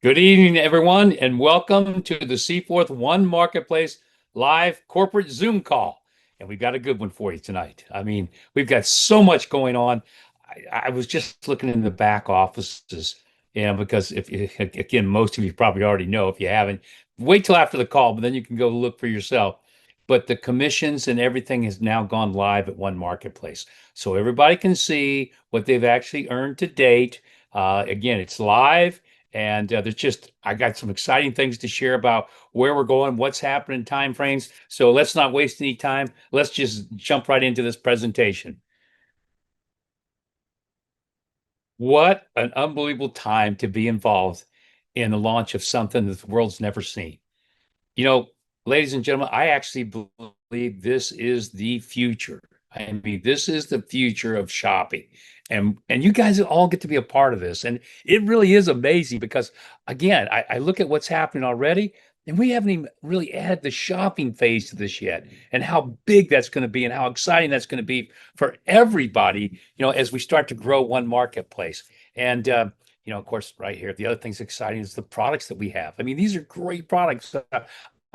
Good evening, everyone, and welcome to the Seaforth One Marketplace live corporate Zoom call. And we've got a good one for you tonight. I mean, we've got so much going on. I was just looking in the back offices, because again, most of you probably already know. If you haven't, wait till after the call, but then you can go look for yourself. But the commissions and everything has now gone live at One Marketplace. So everybody can see what they've actually earned to date. Again, it's live. And I got some exciting things to share about where we're going, what's happening, time frames. So let's not waste any time. Let's just jump right into this presentation. What an unbelievable time to be involved in the launch of something that the world's never seen. You know, ladies and gentlemen, I actually believe this is the future. I mean, this is the future of shopping. And you guys all get to be a part of this. And it really is amazing because again, I look at what's happening already, and we haven't even really added the shopping phase to this yet, and how big that's going to be and how exciting that's going to be for everybody, as we start to grow One Marketplace. And of course, right here, the other thing's exciting is the products that we have. I mean, these are great products.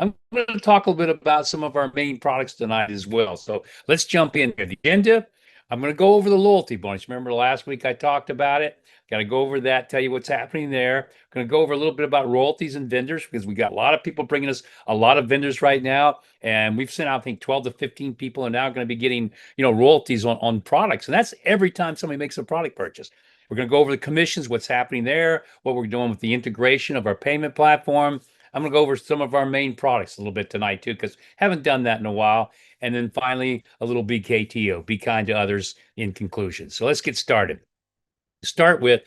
I'm going to talk a little bit about some of our main products tonight as well. So let's jump in here. The agenda, I'm going to go over the loyalty bonus. Remember last week I talked about it. Got to go over that, tell you what's happening there. Going to go over a little bit about royalties and vendors because we got a lot of people bringing us a lot of vendors right now. And we've sent out, I think, 12 to 15 people are now going to be getting, royalties on products. And that's every time somebody makes a product purchase. We're going to go over the commissions, what's happening there, what we're doing with the integration of our payment platform. I'm going to go over some of our main products a little bit tonight too, because haven't done that in a while. And then finally, a little BKTO, be kind to others in conclusion. So let's get started. Start with,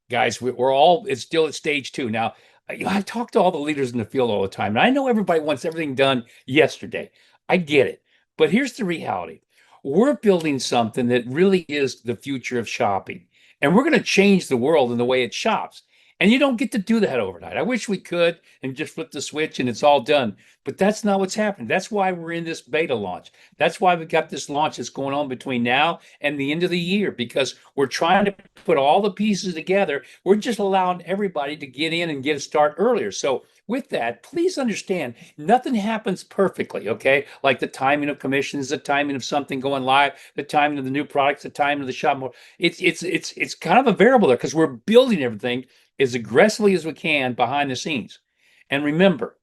guys, it's still at stage two. Now, I talk to all the leaders in the field all the time, and I know everybody wants everything done yesterday. I get it. But here's the reality. We're building something that really is the future of shopping, and we're going to change the world in the way it shops. And you don't get to do that overnight. I wish we could and just flip the switch and it's all done. But that's not what's happening. That's why we're in this beta launch. That's why we've got this launch that's going on between now and the end of the year, because we're trying to put all the pieces together. We're just allowing everybody to get in and get a start earlier. So with that, please understand nothing happens perfectly, okay? Like the timing of commissions, the timing of something going live, the timing of the new products, the timing of the shop. It's kind of a variable there because we're building everything as aggressively as we can behind the scenes. And remember,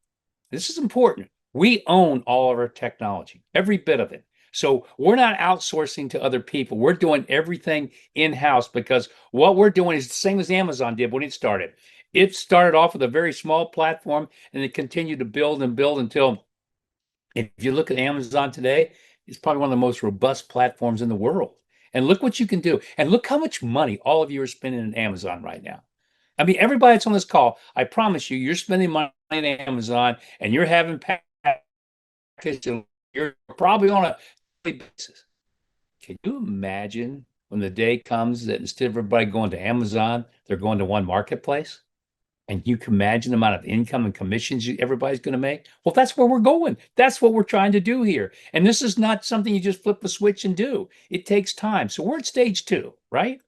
this is important. We own all of our technology, every bit of it. So we're not outsourcing to other people. We're doing everything in-house because what we're doing is the same as Amazon did when it started. It started off with a very small platform and it continued to build and build until, if you look at Amazon today, it's probably one of the most robust platforms in the world. And look what you can do. And look how much money all of you are spending in Amazon right now. I mean, everybody that's on this call, I promise you, you're spending money on Amazon and you're having packages. You're probably on a daily basis. Can you imagine when the day comes that instead of everybody going to Amazon, they're going to One Marketplace? And you can imagine the amount of income and commissions everybody's going to make. Well, that's where we're going. That's what we're trying to do here. And this is not something you just flip the switch and do. It takes time. So we're at stage two, right?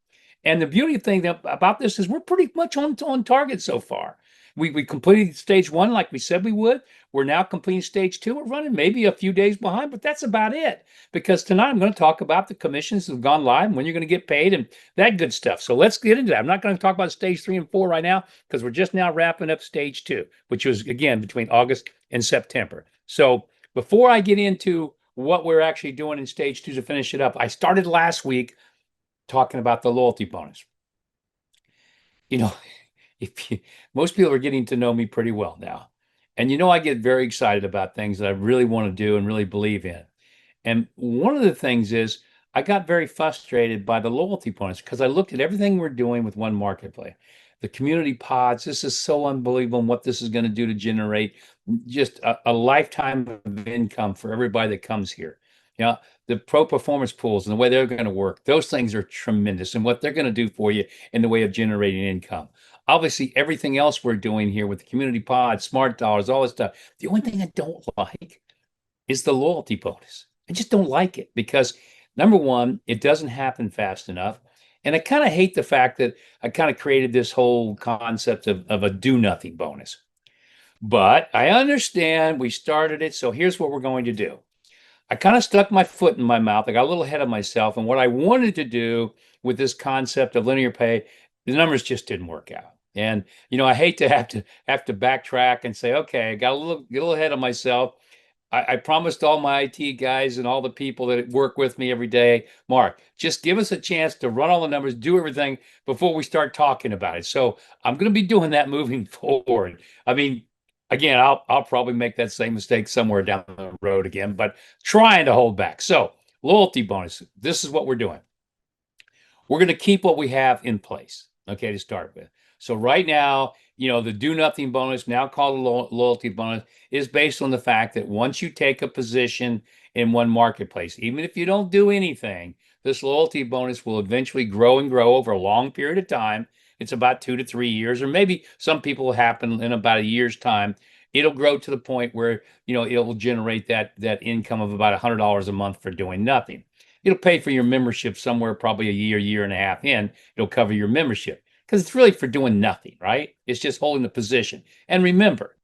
And the beauty thing about this is we're pretty much on target so far. We completed stage one like we said we would. We're now completing stage two. We're running maybe a few days behind, but that's about it. Because tonight I'm going to talk about the commissions that have gone live and when you're going to get paid and that good stuff. So let's get into that. I'm not going to talk about stage three and four right now because we're just now wrapping up stage two, which was again between August and September. So before I get into what we're actually doing in stage two to finish it up, I started last week talking about the loyalty bonus. You know, if you, most people are getting to know me pretty well now. And I get very excited about things that I really want to do and really believe in. And one of the things is I got very frustrated by the loyalty bonus because I looked at everything we're doing with One Marketplace. The community pods, this is so unbelievable and what this is going to do to generate just a lifetime of income for everybody that comes here. The pro performance pools and the way they're going to work, those things are tremendous and what they're going to do for you in the way of generating income. Obviously, everything else we're doing here with the community pods, smart dollars, all this stuff. The only thing I don't like is the loyalty bonus. I just don't like it because number one, it doesn't happen fast enough. And I kind of hate the fact that I kind of created this whole concept of a do nothing bonus. But I understand we started it. So here's what we're going to do. I kind of stuck my foot in my mouth. I got a little ahead of myself. And what I wanted to do with this concept of linear pay, the numbers just didn't work out. And I hate to have to backtrack and say, okay, I got a little ahead of myself. I promised all my IT guys and all the people that work with me every day, Mark, just give us a chance to run all the numbers, do everything before we start talking about it. So I'm going to be doing that moving forward. I mean, again, I'll probably make that same mistake somewhere down the road again, but trying to hold back. So loyalty bonus. This is what we're doing. We're going to keep what we have in place, okay, to start with. So right now, the do nothing bonus, now called a loyalty bonus, is based on the fact that once you take a position in one marketplace, even if you don't do anything, this loyalty bonus will eventually grow and grow over a long period of time. It's about 2 to 3 years, or maybe some people will happen in about a year's time. It'll grow to the point where, it will generate that income of about $100 a month for doing nothing. It'll pay for your membership somewhere, probably a year and a half in. It'll cover your membership because it's really for doing nothing, right? It's just holding the position. And remember,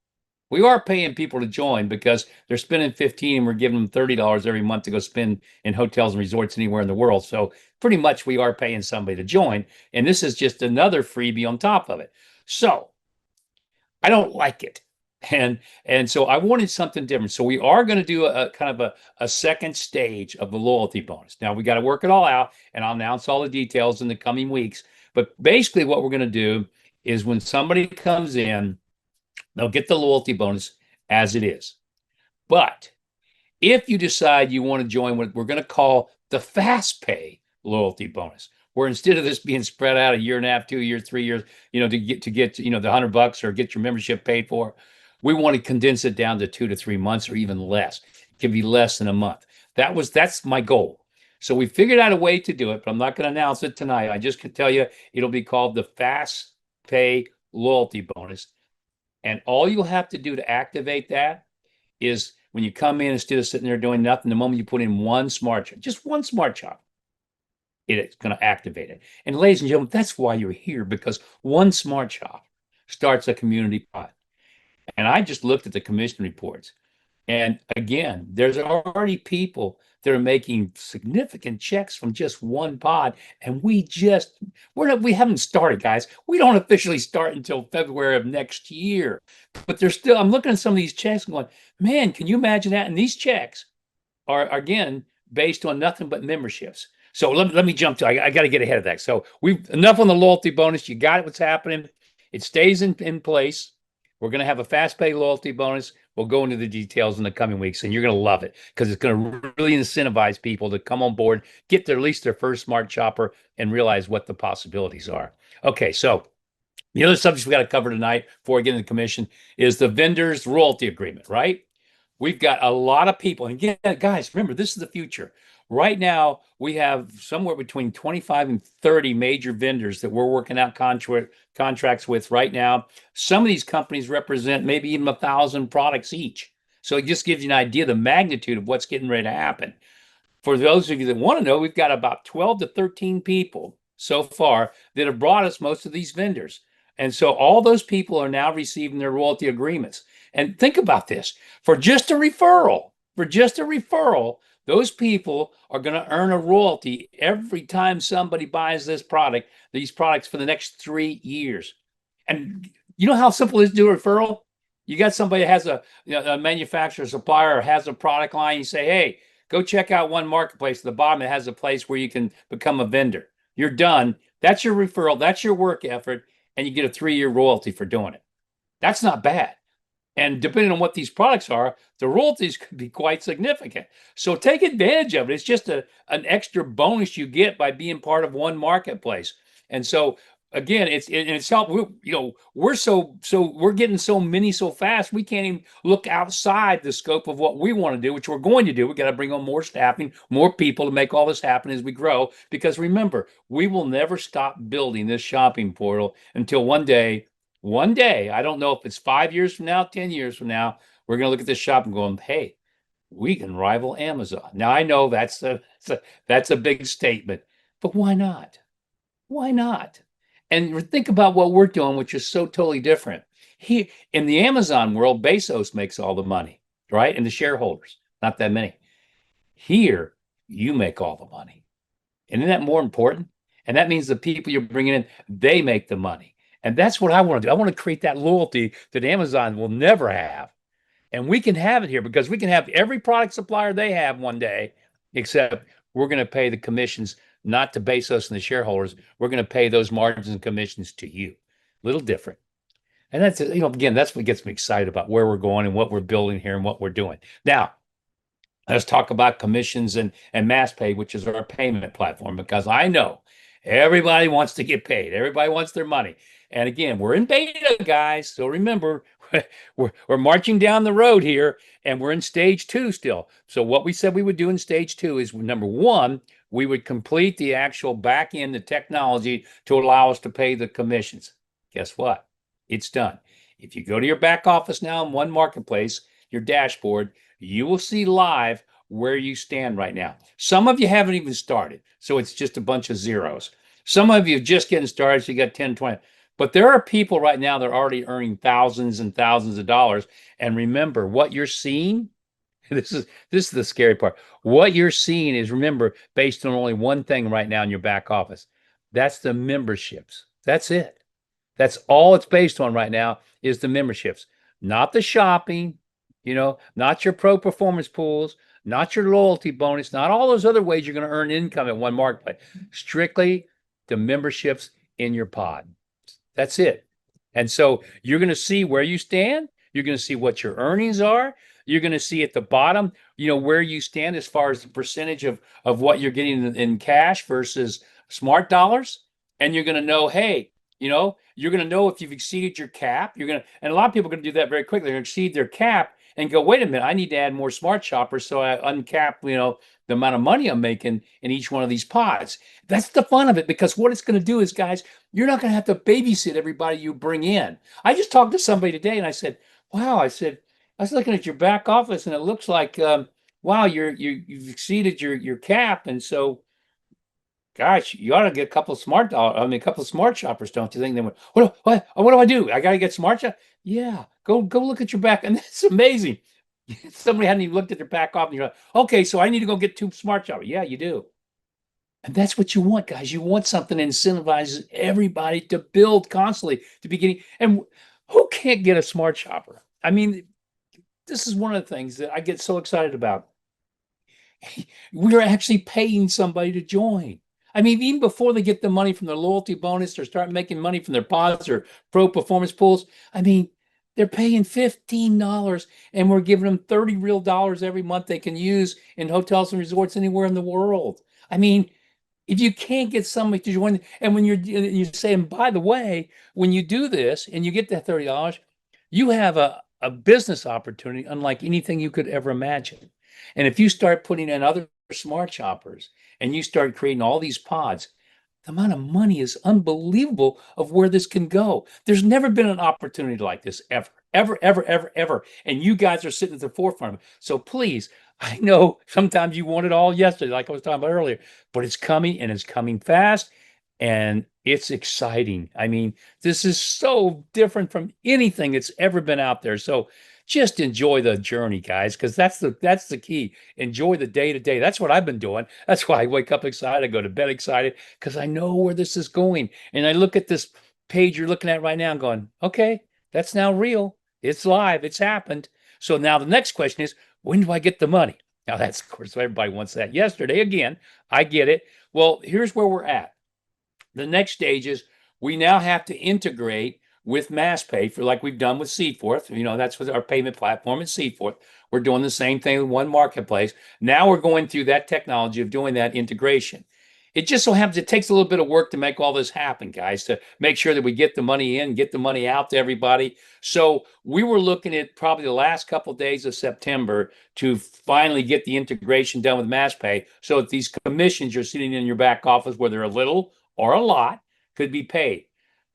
we are paying people to join because they're spending 15 and we're giving them $30 every month to go spend in hotels and resorts anywhere in the world. So pretty much we are paying somebody to join. And this is just another freebie on top of it. So I don't like it. And so I wanted something different. So we are going to do a kind of a second stage of the loyalty bonus. Now we got to work it all out, and I'll announce all the details in the coming weeks. But basically, what we're going to do is when somebody comes in, they'll get the loyalty bonus as it is. But if you decide you want to join what we're going to call the fast pay loyalty bonus, where instead of this being spread out a year and a half, 2 years, 3 years, to get the $100 or get your membership paid for, we want to condense it down to 2 to 3 months or even less. It can be less than a month. That's my goal. So we figured out a way to do it, but I'm not going to announce it tonight. I just can tell you it'll be called the fast pay loyalty bonus. And all you'll have to do to activate that is when you come in, instead of sitting there doing nothing, the moment you put in one smart shop, just one smart shop, it's going to activate it. And ladies and gentlemen, that's why you're here, because one smart shop starts a community pot. And I just looked at the commission reports. And again, there's already people that are making significant checks from just one pod. And we haven't started, guys. We don't officially start until February of next year. But I'm looking at some of these checks and going, man, can you imagine that? And these checks are, again, based on nothing but memberships. So let me jump to, I got to get ahead of that. So enough on the loyalty bonus. You got it, what's happening. It stays in place. We're going to have a fast pay loyalty bonus. We'll go into the details in the coming weeks, and you're going to love it because it's going to really incentivize people to come on board, get at least their first smart shopper, and realize what the possibilities are. Okay, so the other subject we got to cover tonight before we get into the commission is the vendor's royalty agreement, right? We've got a lot of people. And again, guys, remember, this is the future. Right now, we have somewhere between 25 and 30 major vendors that we're working out contracts with right now. Some of these companies represent maybe even 1,000 products each. So it just gives you an idea of the magnitude of what's getting ready to happen. For those of you that want to know, we've got about 12 to 13 people so far that have brought us most of these vendors. And so all those people are now receiving their royalty agreements. And think about this, for just a referral, those people are going to earn a royalty every time somebody buys these products for the next 3 years. And you know how simple it is to do a referral? You got somebody that has a manufacturer, supplier, or has a product line. You say, hey, go check out OneMarketPlace. At the bottom, it has a place where you can become a vendor. You're done. That's your referral. That's your work effort. And you get a 3-year royalty for doing it. That's not bad. And depending on what these products are, the royalties could be quite significant. So take advantage of it. It's just an extra bonus you get by being part of OneMarketPlace. And so again, it's helped. We're getting so many so fast we can't even look outside the scope of what we want to do, which we're going to do. We got to bring on more staffing, more people to make all this happen as we grow. Because remember, we will never stop building this shopping portal until one day, I don't know if it's 5 years from now, 10 years from now, we're going to look at this shop and go, hey, we can rival Amazon. Now I know that's a big statement, but why not? Why not? And think about what we're doing, which is so totally different. He in the Amazon world, Bezos makes all the money, right? And the shareholders, not that many. Here, you make all the money. And isn't that more important? And that means the people you're bringing in, they make the money. And that's what I want to do. I want to create that loyalty that Amazon will never have. And we can have it here because we can have every product supplier they have one day, except we're going to pay the commissions not to Bezos and the shareholders. We're going to pay those margins and commissions to you. A little different. And that's, again, that's what gets me excited about where we're going and what we're building here and what we're doing. Now, let's talk about commissions and mass pay, which is our payment platform, because I know everybody wants to get paid. Everybody wants their money. And again, we're in beta, guys. So remember, we're marching down the road here and we're in stage two still. So what we said we would do in stage two is number one, we would complete the actual back end, the technology to allow us to pay the commissions. Guess what? It's done. If you go to your back office now in One Marketplace, your dashboard, you will see live where you stand right now. Some of you haven't even started, so it's just a bunch of zeros. Some of you are just getting started, so you got 10, 20. But there are people right now that are already earning thousands and thousands of dollars. And remember, what you're seeing, this is the scary part. What you're seeing is, remember, based on only one thing right now in your back office. That's the memberships. That's it. That's all it's based on right now is the memberships, not the shopping, not your pro performance pools, not your loyalty bonus, not all those other ways you're going to earn income at One Marketplace. Strictly the memberships in your pod. That's it. And so you're going to see where you stand. You're going to see what your earnings are. You're going to see at the bottom, where you stand as far as the percentage of what you're getting in cash versus smart dollars. And you're going to know, hey, you're going to know if you've exceeded your cap. And a lot of people are going to do that very quickly. They're going to exceed their cap and go, wait a minute, I need to add more smart shoppers. So I uncap, the amount of money I'm making in each one of these pods. That's the fun of it, because what it's going to do is, guys, you're not going to have to babysit everybody you bring in. I just talked to somebody today and I said, wow, I was looking at your back office and it looks like, wow, you've exceeded your cap. And so, gosh, you ought to get a couple of a couple of smart shoppers, don't you think? They went, what do I do? I got to get smart shop. Yeah, go look at your back. And that's amazing. Somebody hadn't even looked at their back office. And you're like, okay, so I need to go get two smart shoppers. Yeah, you do. And that's what you want, guys. You want something that incentivizes everybody to build constantly, to be getting. And who can't get a smart shopper? I mean, this is one of the things that I get so excited about. We're actually paying somebody to join. I mean, even before they get the money from their loyalty bonus or start making money from their pods or pro performance pools, I mean, they're paying $15 and we're giving them 30 real dollars every month they can use in hotels and resorts anywhere in the world. I mean, if you can't get somebody to join, and when you're saying, by the way, when you do this and you get that $30, you have a business opportunity unlike anything you could ever imagine. And if you start putting in other smart shoppers and you start creating all these pods, the amount of money is unbelievable of where this can go. There's never been an opportunity like this ever, ever, ever, ever, ever. And you guys are sitting at the forefront of it. So please, I know sometimes you want it all yesterday, like I was talking about earlier, but it's coming and it's coming fast and it's exciting. I mean, this is so different from anything that's ever been out there. So just enjoy the journey, guys, because that's the key. Enjoy the day to day. That's what I've been doing. That's why I wake up excited, I go to bed excited, because I know where this is going. And I look at this page you're looking at right now and going, okay, that's now real. It's live. It's happened. So now the next question is, when do I get the money? Now that's, of course, everybody wants that yesterday. Again, I get it. Well, here's where we're at. The next stage is we now have to integrate with MassPay for like we've done with Seaforth. That's with our payment platform at Seaforth. We're doing the same thing with One Marketplace. Now we're going through that technology of doing that integration. It just so happens it takes a little bit of work to make all this happen, guys, to make sure that we get the money in, get the money out to everybody. So we were looking at probably the last couple of days of September to finally get the integration done with MassPay so that these commissions you're sitting in your back office, whether a little or a lot, could be paid.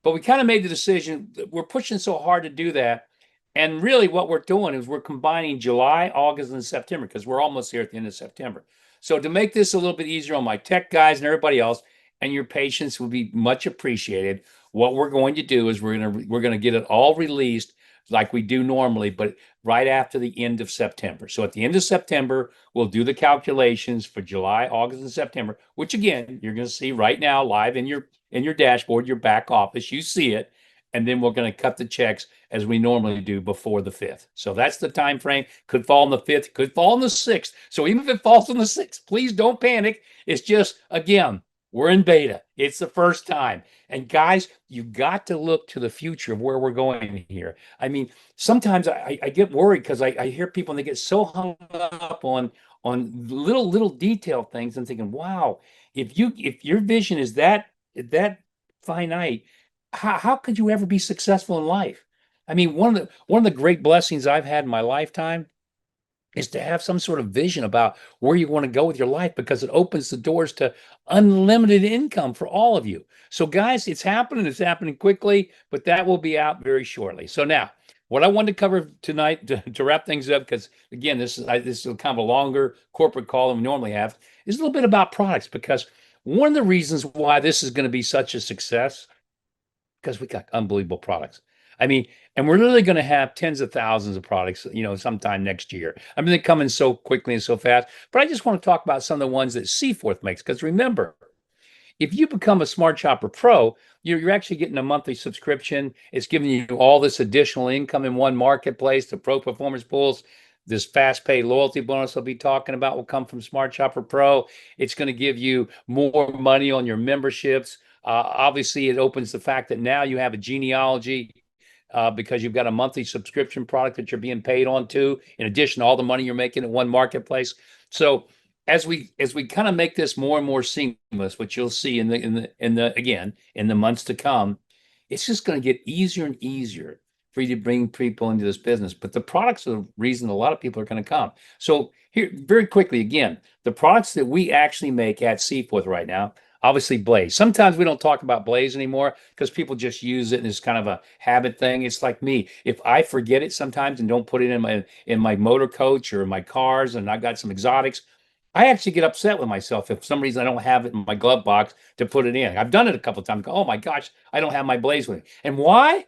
But we kind of made the decision that we're pushing so hard to do that. And really what we're doing is we're combining July, August, and September because we're almost here at the end of September. So to make this a little bit easier on my tech guys and everybody else, and your patience will be much appreciated. What we're going to do is we're going to get it all released like we do normally, but right after the end of September. So at the end of September, we'll do the calculations for July, August, and September, which again, you're going to see right now live in your dashboard, your back office. You see it, and then we're going to cut the checks as we normally do before the 5th. So that's the time frame. Could fall on the 5th, could fall on the 6th. So even if it falls on the 6th, please don't panic. It's just, again, we're in beta. It's the first time. And guys, you got to look to the future of where we're going here. I mean, sometimes I get worried because I hear people and they get so hung up on little detailed things and thinking, wow, if your vision is that finite, how could you ever be successful in life? I mean, one of the great blessings I've had in my lifetime is to have some sort of vision about where you want to go with your life because it opens the doors to unlimited income for all of you. So, guys, it's happening quickly, but that will be out very shortly. So, now what I wanted to cover tonight to wrap things up, because again, this is kind of a longer corporate call than we normally have, is a little bit about products because one of the reasons why this is going to be such a success because we got unbelievable products. I mean, and we're literally going to have tens of thousands of products, sometime next year. I mean, they're coming so quickly and so fast. But I just want to talk about some of the ones that Seaforth makes. Because remember, if you become a Smart Shopper Pro, you're actually getting a monthly subscription. It's giving you all this additional income in one marketplace, the Pro Performance Pools. This fast pay loyalty bonus I'll be talking about will come from Smart Shopper Pro. It's going to give you more money on your memberships. Obviously, it opens the fact that now you have a genealogy because you've got a monthly subscription product that you're being paid on to, in addition to all the money you're making at one marketplace. So as we kind of make this more and more seamless, which you'll see in the months to come, it's just going to get easier and easier for you to bring people into this business. But the products are the reason a lot of people are going to come. So here, very quickly, again, the products that we actually make at Seaforth right now, obviously Blaze. Sometimes we don't talk about Blaze anymore because people just use it and it's kind of a habit thing. It's like me. If I forget it sometimes and don't put it in my motor coach or in my cars, and I've got some exotics, I actually get upset with myself if for some reason I don't have it in my glove box to put it in. I've done it a couple of times. Go, oh my gosh, I don't have my Blaze with me. And why?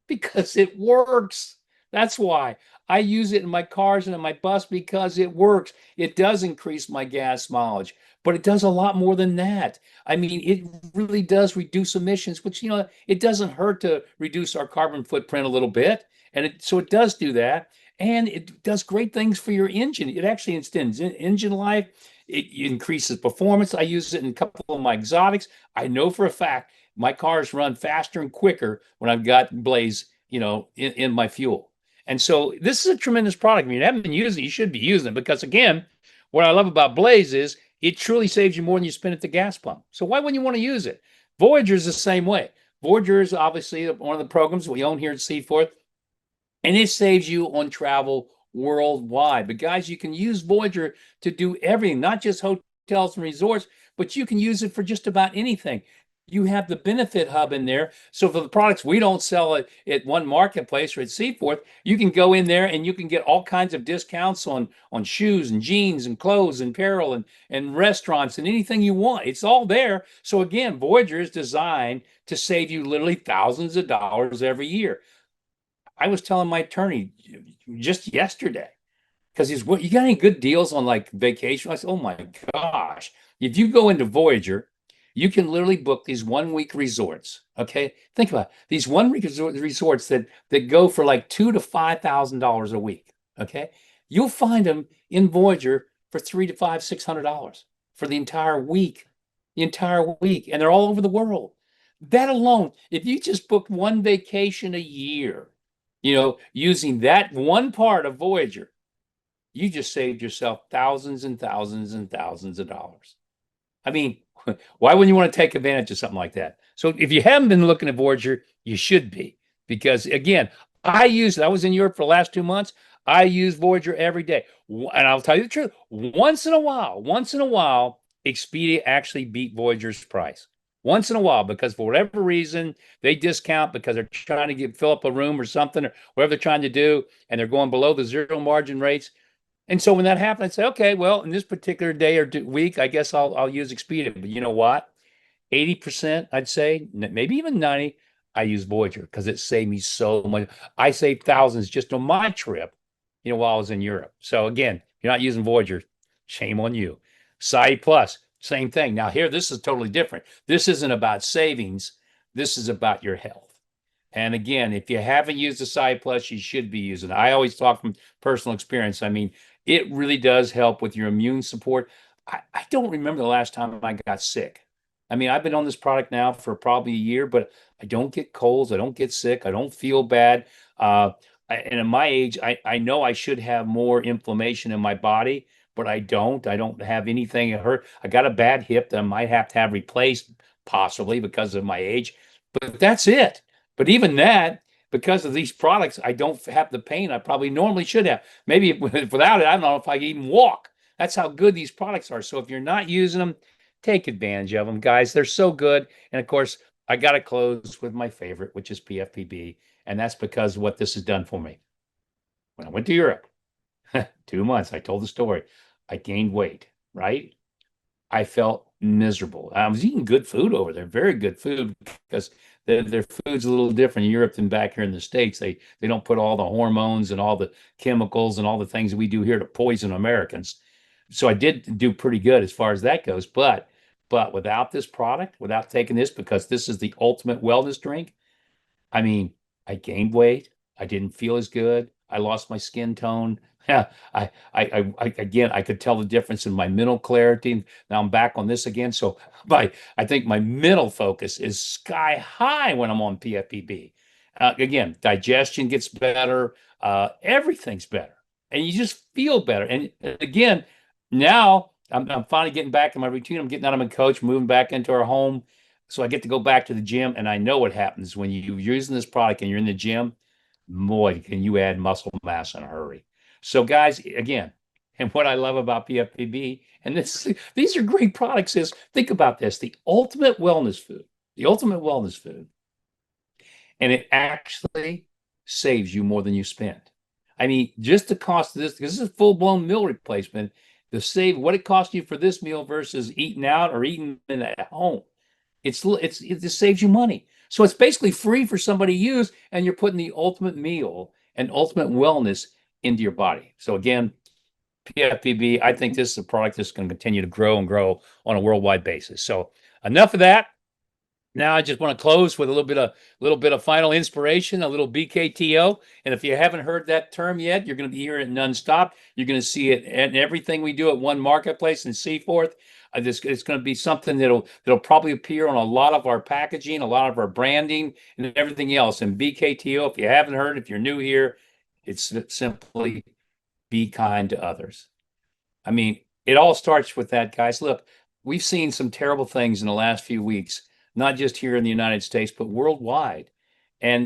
Because it works. That's why I use it in my cars and in my bus because it works. It does increase my gas mileage, but it does a lot more than that. I mean, it really does reduce emissions, which, it doesn't hurt to reduce our carbon footprint a little bit. And so it does do that. And it does great things for your engine. It actually extends engine life. It increases performance. I use it in a couple of my exotics. I know for a fact my cars run faster and quicker when I've got Blaze, in my fuel. And so this is a tremendous product. I mean, you haven't been using it, you should be using it because again, what I love about Blaze is it truly saves you more than you spend at the gas pump. So why wouldn't you want to use it? Voyager is the same way. Voyager is obviously one of the programs we own here at Seaforth, and it saves you on travel worldwide. But guys, you can use Voyager to do everything, not just hotels and resorts, but you can use it for just about anything. You have the benefit hub in there. So for the products we don't sell at one marketplace or at Seaforth, you can go in there and you can get all kinds of discounts on shoes and jeans and clothes and apparel and restaurants and anything you want. It's all there. So again, Voyager is designed to save you literally thousands of dollars every year. I was telling my attorney just yesterday, because he's, what, you got any good deals on like vacation? I said, oh my gosh. If you go into Voyager, you can literally book these 1 week resorts. Okay. Think about it. These 1 week resorts that go for like $2,000 to $5,000 a week. Okay. You'll find them in Voyager for $300 to $600 for the entire week. And they're all over the world. That alone, if you just book one vacation a year, using that one part of Voyager, you just saved yourself thousands and thousands and thousands of dollars. I mean, why wouldn't you want to take advantage of something like that? So if you haven't been looking at Voyager, you should be. Because again, I was in Europe for the last 2 months. I use Voyager every day. And I'll tell you the truth, once in a while, Expedia actually beat Voyager's price. Once in a while, because for whatever reason, they discount because they're trying to fill up a room or something, or whatever they're trying to do, and they're going below the zero margin rates. And so when that happens, I say, okay, well, in this particular day or week, I guess I'll use Expedia. But you know what? 80%, I'd say, maybe even 90, I use Voyager because it saved me so much. I saved thousands just on my trip, while I was in Europe. So again, if you're not using Voyager, shame on you. Sci Plus, same thing. Now here, this is totally different. This isn't about savings. This is about your health. And again, if you haven't used the Sci Plus, you should be using it. I always talk from personal experience. I mean, it really does help with your immune support. I don't remember the last time I got sick. I mean, I've been on this product now for probably a year, but I don't get colds. I don't get sick. I don't feel bad. And at my age, I know I should have more inflammation in my body, but I don't. I don't have anything that hurt. I got a bad hip that I might have to have replaced, possibly because of my age, but that's it. But even that, because of these products, I don't have the pain I probably normally should have. Maybe without it, I don't know if I can even walk. That's how good these products are. So if you're not using them, take advantage of them, guys. They're so good. And of course, I got to close with my favorite, which is PFPB. And that's because of what this has done for me. When I went to Europe, 2 months, I told the story. I gained weight, right? I felt miserable. I was eating good food over there, very good food, because their food's a little different in Europe than back here in the States. They don't put all the hormones and all the chemicals and all the things that we do here to poison Americans. So I did do pretty good as far as that goes. But without this product, without taking this, because this is the ultimate wellness drink, I mean, I gained weight. I didn't feel as good. I lost my skin tone. Yeah, again, I could tell the difference in my mental clarity. Now I'm back on this again. So I think my mental focus is sky high when I'm on PFPB. Again, digestion gets better. Everything's better. And you just feel better. And again, now I'm finally getting back in my routine. I'm getting out of my coach, moving back into our home. So I get to go back to the gym, and I know what happens when you're using this product and you're in the gym. Boy, can you add muscle mass in a hurry. So, guys, again, and what I love about PFPB, and these are great products, is think about this: the ultimate wellness food, and it actually saves you more than you spend. I mean, just the cost of this, because this is a full-blown meal replacement, the save what it costs you for this meal versus eating out or eating at home. It just saves you money. So it's basically free for somebody to use, and you're putting the ultimate meal and ultimate wellness into your body. So again, PFPB, I think this is a product that's going to continue to grow and grow on a worldwide basis. So enough of that. Now I just want to close with a little bit of final inspiration, a little BKTO. And if you haven't heard that term yet, you're going to be hearing it nonstop. You're going to see it in everything we do at One Marketplace and Seaforth. It's going to be something that'll probably appear on a lot of our packaging, a lot of our branding, and everything else. And BKTO, if you haven't heard, if you're new here, it's simply be kind to others. I mean, it all starts with that, guys. Look, we've seen some terrible things in the last few weeks, not just here in the United States, but worldwide. I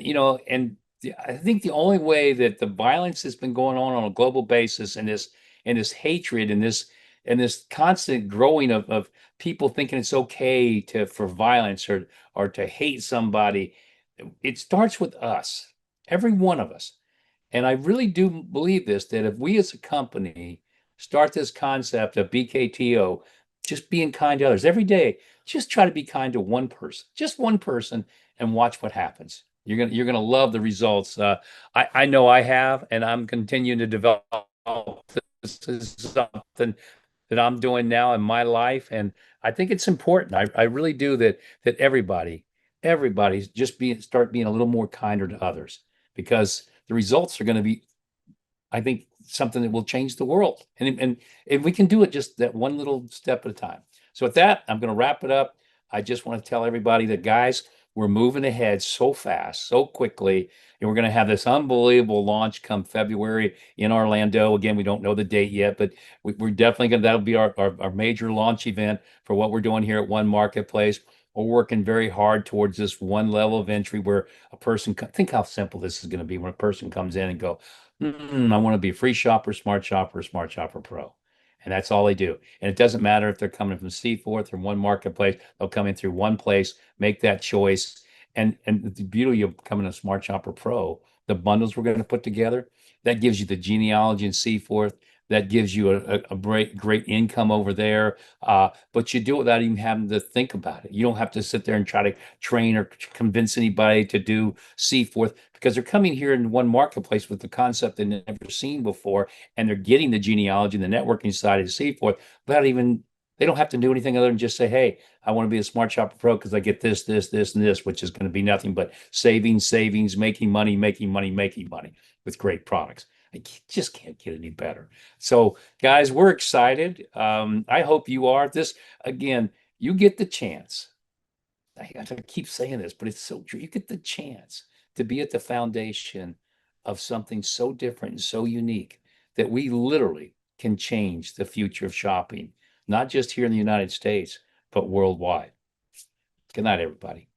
think the only way that the violence has been going on a global basis, and this hatred and this constant growing of people thinking it's okay for violence or to hate somebody, it starts with us, every one of us. And I really do believe this, that if we as a company start this concept of BKTO, just being kind to others every day, just try to be kind to one person, just one person, and watch what happens. You're gonna love the results. I know I have, and I'm continuing to develop. This is something that I'm doing now in my life, and I think it's important. I really do that everybody's just start being a little more kinder to others, because the results are going to be, I think, something that will change the world. And if we can do it just that one little step at a time. So with that, I'm going to wrap it up. I just want to tell everybody that, guys, we're moving ahead so fast, so quickly, and we're going to have this unbelievable launch come February in Orlando. Again, we don't know the date yet, but we're definitely going to, that'll be our major launch event for what we're doing here at One Marketplace. We're working very hard towards this one level of entry where a person, think how simple this is going to be when a person comes in and go, I want to be a free shopper, smart shopper, smart shopper pro. And that's all they do. And it doesn't matter if they're coming from Seaforth or One Marketplace, they'll come in through one place, make that choice. And the beauty of becoming a smart shopper pro, the bundles we're going to put together, that gives you the genealogy in Seaforth, that gives you a great income over there. But you do it without even having to think about it. You don't have to sit there and try to train or convince anybody to do Seaforth because they're coming here in one marketplace with the concept they've never seen before, and they're getting the genealogy and the networking side of Seaforth without even they don't have to do anything other than just say, hey, I want to be a Smart Shopper Pro because I get this, and this, which is going to be nothing but savings, making money, making money with great products. I just can't get any better. So, guys, we're excited. I hope you are. This, again, you get the chance. I keep saying this, but it's so true. You get the chance to be at the foundation of something so different and so unique that we literally can change the future of shopping, not just here in the United States, but worldwide. Good night, everybody.